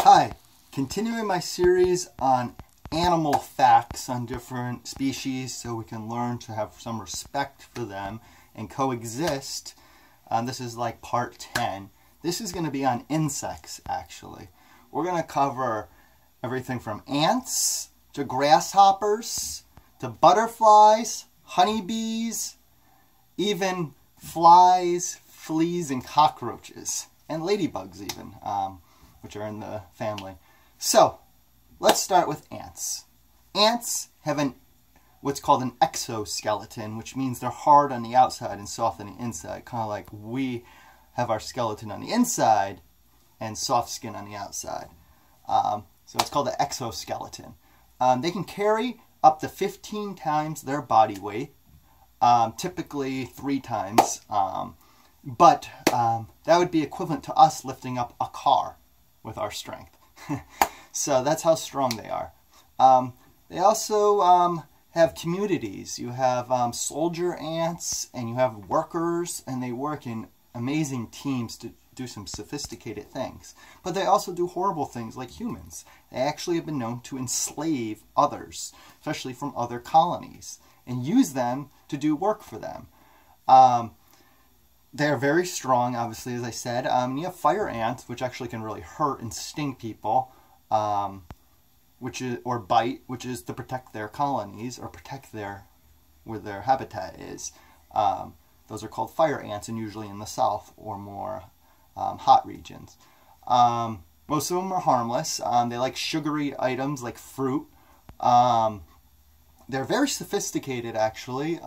Hi, continuing my series on animal facts on different species so we can learn to have some respect for them and coexist. This is like part 10. This is going to be on insects, actually. We're going to cover everything from ants to grasshoppers to butterflies, honeybees, even flies, fleas, and cockroaches, and ladybugs even, which are in the family. So, let's start with ants. Ants have what's called an exoskeleton, which means they're hard on the outside and soft on the inside, kind of like we have our skeleton on the inside and soft skin on the outside. So it's called the exoskeleton. They can carry up to 15 times their body weight, typically 3 times, but that would be equivalent to us lifting up a car with our strength. So that's how strong they are. They also have communities. You have soldier ants and you have workers, and they work in amazing teams to do some sophisticated things. But they also do horrible things like humans. They actually have been known to enslave others, especially from other colonies, and use them to do work for them. They're very strong, obviously, as I said. You have fire ants, which actually can really hurt and sting people, or bite, which is to protect their colonies or protect where their habitat is. Those are called fire ants, and usually in the south or more hot regions. Most of them are harmless. They like sugary items like fruit. They're very sophisticated, actually.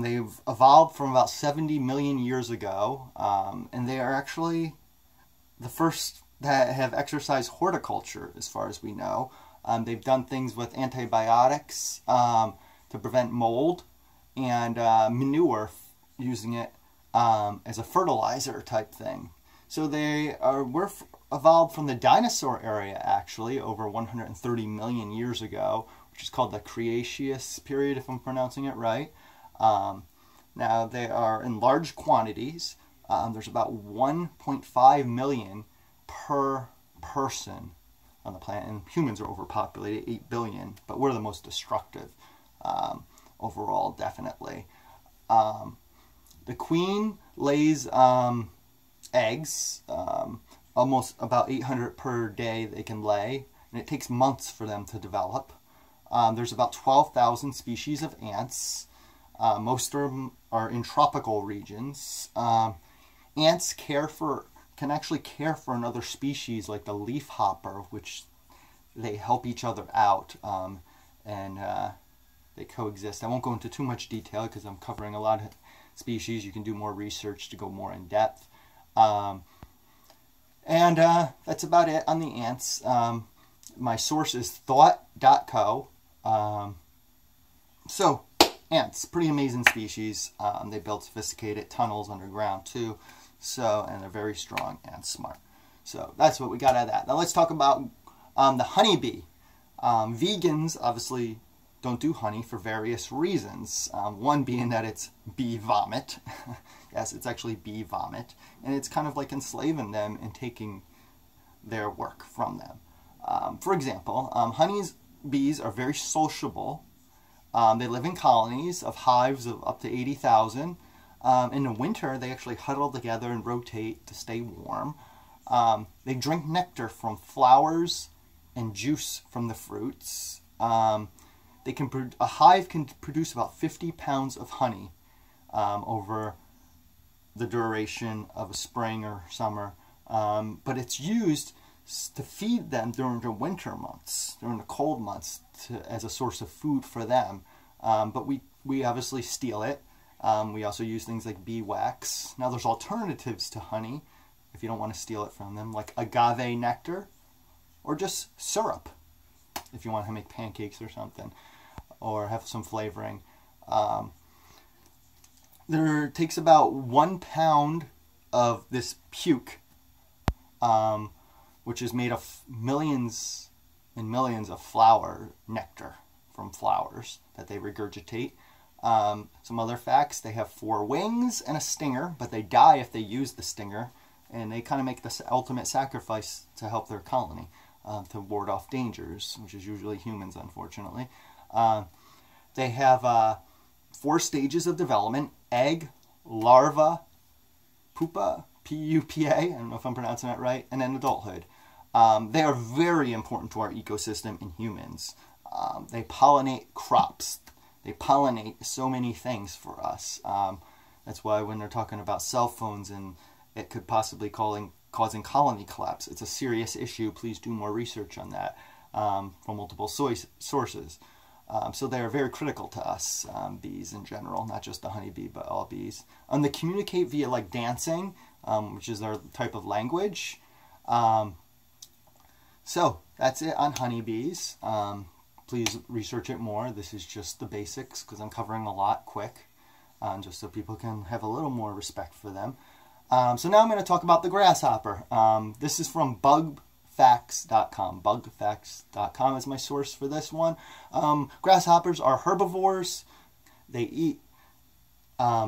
They've evolved from about 70 million years ago, and they are actually the first that have exercised horticulture, as far as we know. They've done things with antibiotics to prevent mold, and manure, using it as a fertilizer type thing. So we're evolved from the dinosaur area, actually, over 130 million years ago, which is called the Cretaceous period, if I'm pronouncing it right. Now, they are in large quantities. There's about 1.5 million per person on the planet, and humans are overpopulated, 8 billion, but we're the most destructive overall, definitely. The queen lays eggs, almost about 800 per day they can lay, and it takes months for them to develop. There's about 12,000 species of ants. Most of them are in tropical regions. Ants can actually care for another species like the leafhopper, which they help each other out, and they coexist. I won't go into too much detail because I'm covering a lot of species. You can do more research to go more in depth. And that's about it on the ants. My source is thought.co. So, ants, pretty amazing species. They build sophisticated tunnels underground too. So, and they're very strong and smart. So that's what we got out of that. Now let's talk about the honeybee. Vegans obviously don't do honey for various reasons. One being that it's bee vomit. Yes, it's actually bee vomit. And it's kind of like enslaving them and taking their work from them. For example, honeybees are very sociable. They live in colonies of hives of up to 80,000. In the winter, they actually huddle together and rotate to stay warm. They drink nectar from flowers and juice from the fruits. A hive can produce about 50 pounds of honey over the duration of a spring or summer. But it's used to feed them during the winter months, during the cold months, as a source of food for them. But we obviously steal it. We also use things like bee wax. Now there's alternatives to honey if you don't want to steal it from them, like agave nectar or just syrup if you want to make pancakes or something, or have some flavoring. There takes about 1 pound of this puke, which is made of millions and millions of flower nectar from flowers that they regurgitate. Some other facts: they have 4 wings and a stinger, but they die if they use the stinger. and they kind of make the ultimate sacrifice to help their colony, to ward off dangers, which is usually humans, unfortunately. They have 4 stages of development: egg, larva, pupa, P-U-P-A, I don't know if I'm pronouncing that right, and then adulthood. They are very important to our ecosystem in humans. They pollinate crops. They pollinate so many things for us. That's why when they're talking about cell phones and it could possibly causing colony collapse, it's a serious issue. Please do more research on that from multiple sources. So they are very critical to us, bees in general, not just the honeybee, but all bees. They communicate via like dancing, which is their type of language. So that's it on honeybees. Please research it more. This is just the basics because I'm covering a lot quick, just so people can have a little more respect for them. So now I'm going to talk about the grasshopper. This is from bugfacts.com. Bugfacts.com is my source for this one. Grasshoppers are herbivores. They eat,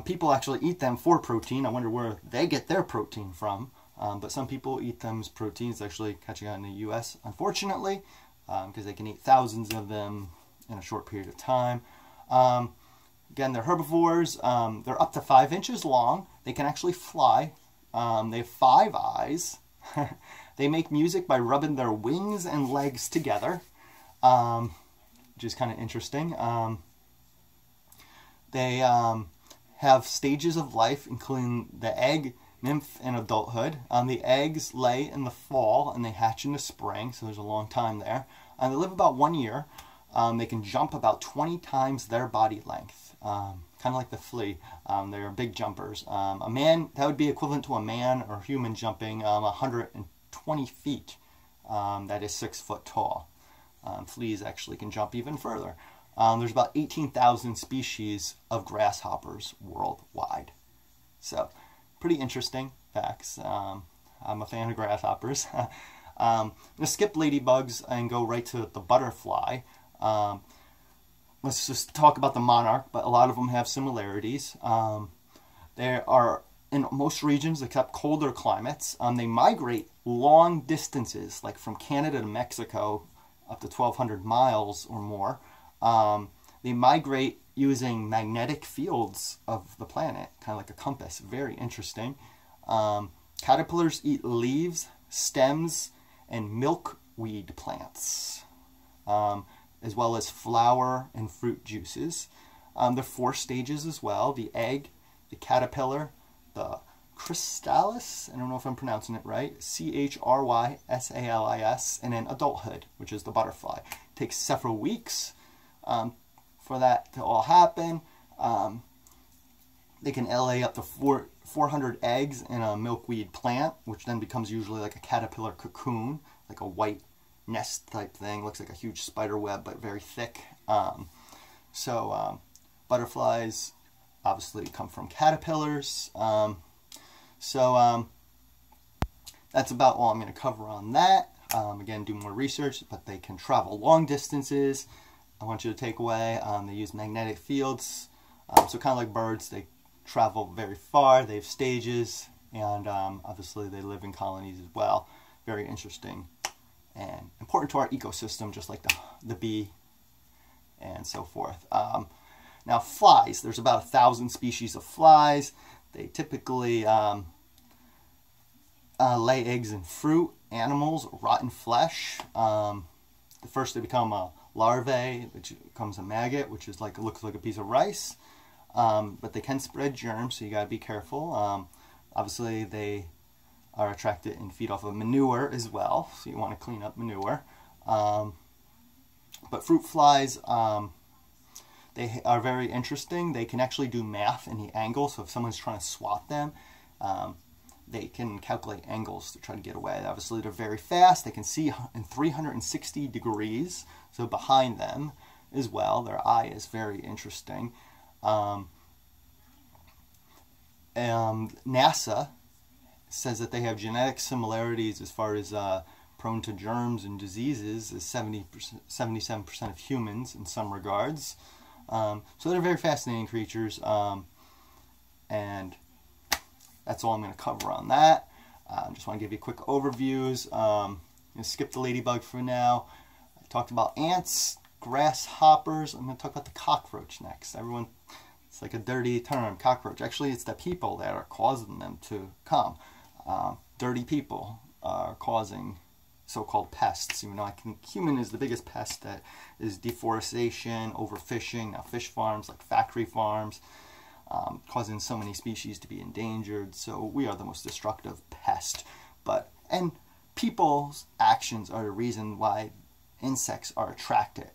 people actually eat them for protein. I wonder where they get their protein from. But some people eat them as protein. It's actually catching on in the U.S., unfortunately, because they can eat thousands of them in a short period of time. Again, they're herbivores. They're up to 5 inches long. They can actually fly. They have 5 eyes. They make music by rubbing their wings and legs together, which is kind of interesting. They have stages of life, including the egg, nymph, and adulthood. The eggs lay in the fall and they hatch in the spring, so there's a long time there. They live about 1 year. They can jump about 20 times their body length, kind of like the flea. They're big jumpers. A man, that would be equivalent to a man or human jumping 120 feet. That is 6 foot tall. Fleas actually can jump even further. There's about 18,000 species of grasshoppers worldwide. So, pretty interesting facts. I'm a fan of grasshoppers. I'm going to skip ladybugs and go right to the butterfly. Let's just talk about the monarch, but a lot of them have similarities. They are in most regions except colder climates. They migrate long distances, like from Canada to Mexico, up to 1,200 miles or more. They migrate using magnetic fields of the planet, kind of like a compass. Very interesting. Caterpillars eat leaves, stems, and milkweed plants, as well as flower and fruit juices. There are 4 stages as well: the egg, the caterpillar, the chrysalis, I don't know if I'm pronouncing it right, C-H-R-Y-S-A-L-I-S, and then adulthood, which is the butterfly. It takes several weeks for that to all happen. They can lay up to 400 eggs in a milkweed plant, which then becomes usually like a caterpillar cocoon, like a white nest type thing. Looks like a huge spider web, but very thick. Butterflies obviously come from caterpillars. That's about all I'm going to cover on that. Again, do more research, but they can travel long distances. I want you to take away, they use magnetic fields. So kind of like birds, they travel very far, they have stages, and obviously they live in colonies as well. Very interesting and important to our ecosystem, just like the bee and so forth. Now flies, there's about 1,000 species of flies. They typically lay eggs in fruit, animals, rotten flesh. First they become a larvae, which becomes a maggot, which is like, looks like a piece of rice. But they can spread germs, so you gotta be careful. Obviously they are attracted and feed off of manure as well, so you want to clean up manure. But fruit flies, they are very interesting. They can actually do math in the angle, so if someone's trying to swat them, they can calculate angles to try to get away. Obviously they're very fast. They can see in 360 degrees, so behind them as well. Their eye is very interesting. NASA says that they have genetic similarities as far as prone to germs and diseases as 77% of humans in some regards. So they're very fascinating creatures, and that's all I'm going to cover on that. Just want to give you quick overviews. Skip the ladybug for now. I talked about ants, grasshoppers. I'm going to talk about the cockroach next. Everyone, it's like a dirty term, cockroach. Actually, it's the people that are causing them to come. Dirty people are causing so-called pests, even though I think human is the biggest pest. That is deforestation, overfishing, now fish farms like factory farms, causing so many species to be endangered. So we are the most destructive pest. And people's actions are the reason why insects are attracted.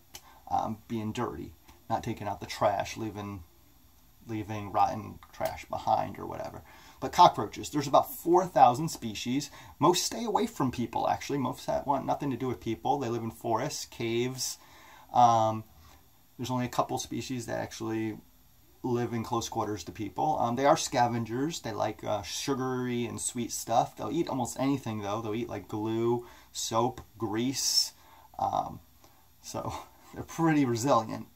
Being dirty, not taking out the trash, leaving rotten trash behind or whatever. But cockroaches, there's about 4,000 species. Most stay away from people, actually. Most want nothing to do with people. They live in forests, caves. There's only a couple species that actually live in close quarters to people. They are scavengers. They like sugary and sweet stuff. They'll eat almost anything, though. They'll eat like glue, soap, grease. So they're pretty resilient.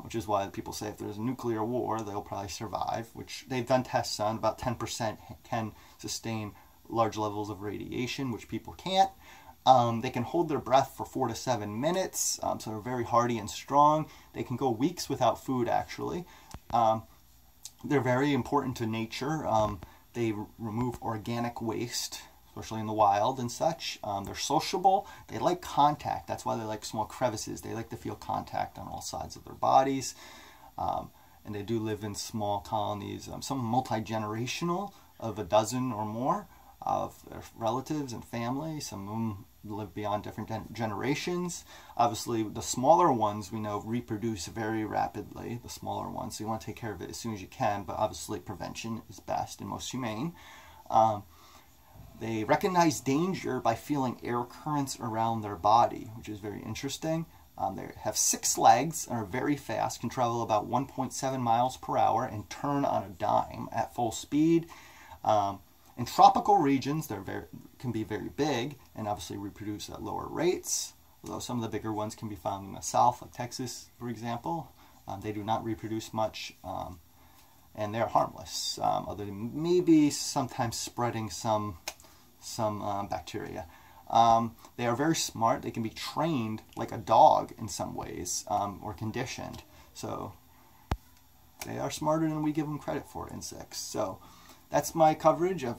Which is why people say if there's a nuclear war, they'll probably survive, which they've done tests on. About 10% can sustain large levels of radiation, which people can't. They can hold their breath for 4 to 7 minutes, so they're very hardy and strong. They can go weeks without food, actually. They're very important to nature. They remove organic waste, especially in the wild and such. They're sociable. They like contact. That's why they like small crevices. They like to feel contact on all sides of their bodies. And they do live in small colonies, some multi-generational, of a dozen or more of their relatives and family. Some of them live beyond different generations. Obviously, the smaller ones we know reproduce very rapidly, the smaller ones. So you want to take care of it as soon as you can, but obviously prevention is best and most humane. They recognize danger by feeling air currents around their body, which is very interesting. They have 6 legs, are very fast, can travel about 1.7 miles per hour and turn on a dime at full speed. In tropical regions, they can be very big and obviously reproduce at lower rates, although some of the bigger ones can be found in the south, like Texas, for example. They do not reproduce much, and they're harmless, other than maybe sometimes spreading some bacteria. They are very smart. They can be trained like a dog in some ways, or conditioned. So they are smarter than we give them credit for, insects. So that's my coverage of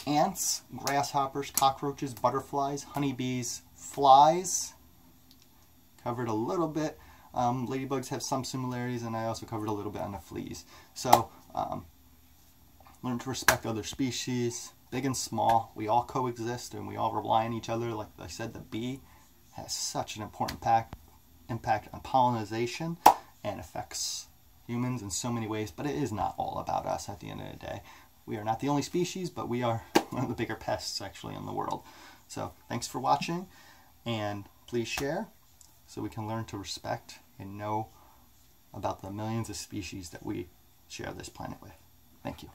ants, grasshoppers, cockroaches, butterflies, honeybees, flies. Covered a little bit. Ladybugs have some similarities, and I also covered a little bit on the fleas. So learn to respect other species. Big and small, we all coexist and we all rely on each other. Like I said, the bee has such an important impact on pollination and affects humans in so many ways, but it is not all about us at the end of the day. We are not the only species, but we are one of the bigger pests actually in the world. So thanks for watching, and please share so we can learn to respect and know about the millions of species that we share this planet with. Thank you.